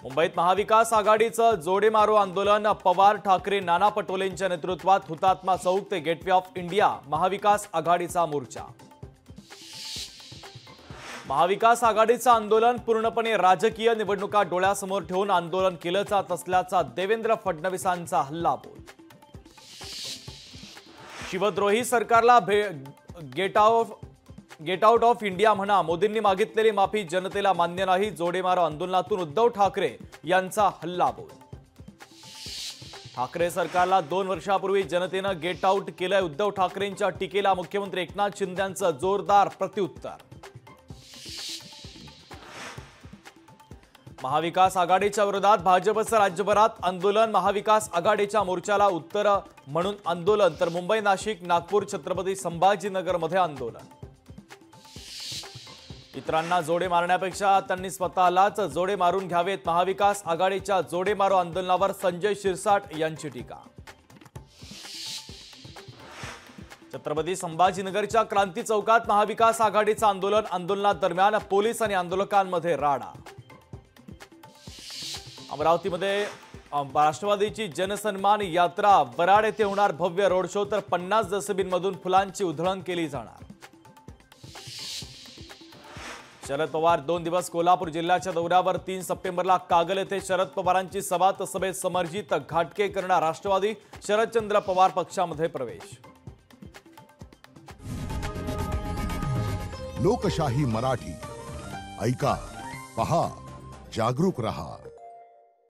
मुंबईत महाविकास आघाडीचं जोडेमारो आंदोलन पवार ठाकरे नाना पटोलेंच्या नेतृत्वात हुतात्मा चौक ते गेटवे ऑफ इंडिया महाविकास आघाडीचा मोर्चा। महाविकास आघाडीचं आंदोलन पूर्णपणे राजकीय निवडणुका डोळ्यासमोर ठेवून आंदोलन केलं जात असल्याचा देवेंद्र फडणवीसांचा हल्लाबोल। शिवद्रोही सरकारला गेट आउट ऑफ इंडिया म्हणा, मोदींनी मागितलेली माफी जनतेला मान्य नाही, जोडेमारो आंदोलनातून उद्धव ठाकरे यांचा हल्लाबोल। ठाकरे सरकारला 2 वर्षापूर्वी जनतेनं गेट आउट केलंय, उद्धव ठाकरेंच्या टीकेला मुख्यमंत्री एकनाथ शिंदेंचं जोरदार प्रत्युत्तर। महाविकास आघाडीच्या विरोधात भाजपचं राज्यभरात आंदोलन, महाविकास आघाडीच्या मोर्चाला उत्तर म्हणून आंदोलन, तर मुंबई, नाशिक, नागपूर, छत्रपती संभाजीनगरमध्ये आंदोलन। इतरांना जोडे मारण्यापेक्षा त्यांनी स्वतःलाच जोडे मारून घ्यावेत, महाविकास आघाडीच्या जोडेमारो आंदोलनावर संजय शिरसाट यांची टीका। छत्रपती संभाजीनगरच्या क्रांती चौकात महाविकास आघाडीचं आंदोलन, आंदोलनादरम्यान पोलीस आणि आंदोलकांमध्ये राडा। अमरावतीमध्ये राष्ट्रवादीची जनसन्मान यात्रा, वराड येथे होणार भव्य रोड शो, तर 50 डस्टबिनमधून फुलांची उधळण केली जाणार। शरद पवार 2 दिवस कोल्हापूर जिल्ह्याच्या दौऱ्यावर, 3 सप्टेंबरला कागल येथे शरद पवारांची सभा, तर सभेत समर्जित घाटके करणार राष्ट्रवादी, शरदचंद्र पवार पक्षामध्ये प्रवेश। लोकशाही मराठी ऐका, पहा, जागरूक रहा।